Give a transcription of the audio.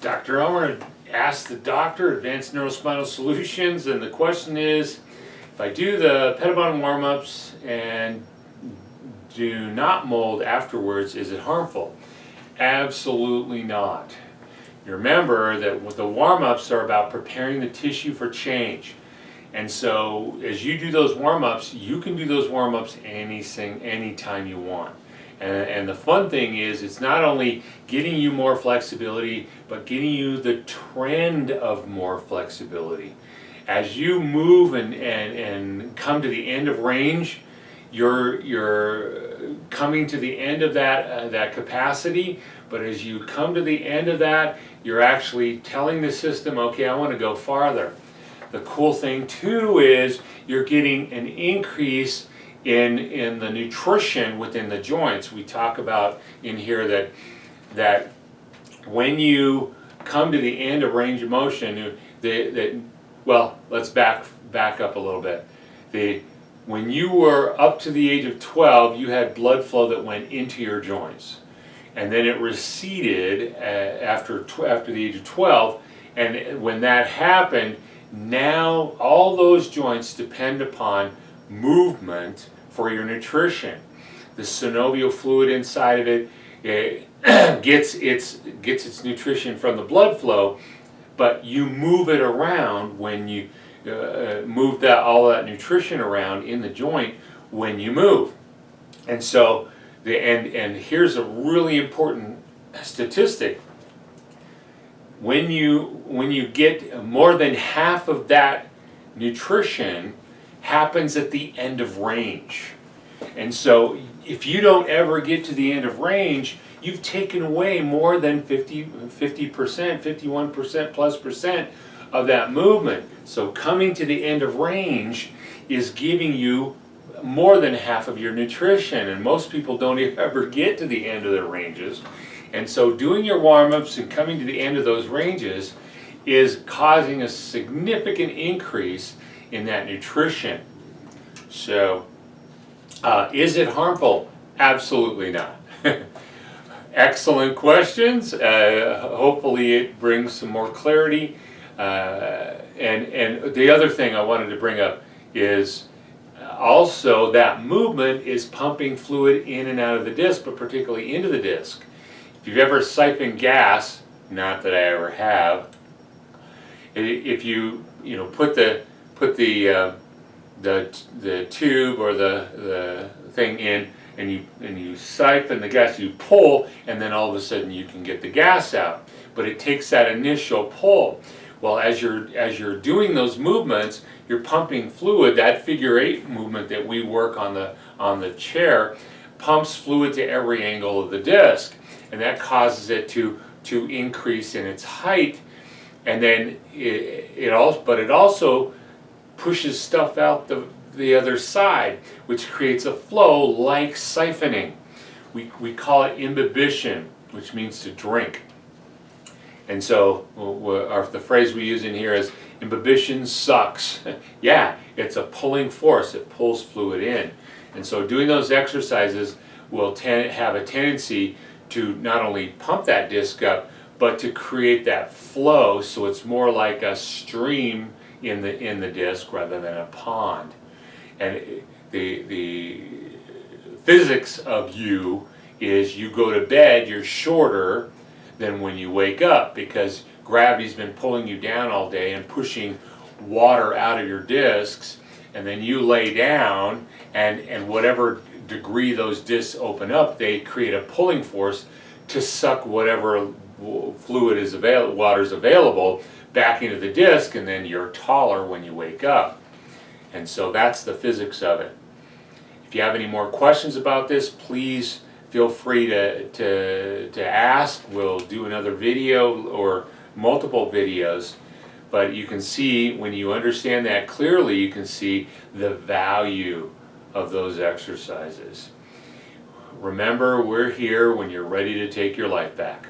Dr. Elmer asked the doctor, Advanced Neurospinal Solutions, and the question is, if I do the Pettibon warm-ups and do not mold afterwards, is it harmful? Absolutely not. You remember that the warm-ups are about preparing the tissue for change. And so as you do those warm-ups, you can do those warm-ups anytime you want. And the fun thing is, it's not only getting you more flexibility, but getting you the trend of more flexibility. As you move and come to the end of range, you're coming to the end of that capacity, but as you come to the end of that, you're actually telling the system, okay, I want to go farther. The cool thing too is you're getting an increase in the nutrition within the joints. We talk about in here that when you come to the end of range of motion, well, let's back up a little bit. When you were up to the age of 12, you had blood flow that went into your joints, and then it receded after the age of 12. And when that happened, now all those joints depend upon movement for your nutrition. The synovial fluid inside of it gets its nutrition from the blood flow, but you move it around when you move all that nutrition around in the joint when you move. And so and here's a really important statistic. When you get more than half of that nutrition happens at the end of range. And so if you don't ever get to the end of range, you've taken away more than 50%, 51% plus percent of that movement. So coming to the end of range is giving you more than half of your nutrition, and most people don't ever get to the end of their ranges. And so doing your warm-ups and coming to the end of those ranges is causing a significant increase in that nutrition. So, is it harmful? Absolutely not. Excellent questions. Hopefully it brings some more clarity. And the other thing I wanted to bring up is also that movement is pumping fluid in and out of the disc, but particularly into the disc. If you've ever siphoned gas, not that I ever have, if you put the tube or the thing in and you siphon the gas, you pull, and then all of a sudden you can get the gas out. But it takes that initial pull. Well, as you're doing those movements, you're pumping fluid. That figure 8 movement that we work on the chair pumps fluid to every angle of the disc, and that causes it to increase in its height. And then it also pushes stuff out the other side, which creates a flow like siphoning. We call it imbibition, which means to drink. And so the phrase we use in here is imbibition sucks. Yeah, it's a pulling force. It pulls fluid in. And so doing those exercises will have a tendency to not only pump that disc up, but to create that flow, so it's more like a stream in the disc rather than a pond. And the physics of you is you go to bed, you're shorter than when you wake up, because gravity's been pulling you down all day and pushing water out of your discs, and then you lay down, and whatever degree those discs open up, they create a pulling force to suck whatever fluid is available, water's available, back into the disc, and then you're taller when you wake up. And so that's the physics of it. If you have any more questions about this, please feel free to ask. We'll do another video or multiple videos. But you can see, when you understand that clearly, you can see the value of those exercises. Remember, we're here when you're ready to take your life back.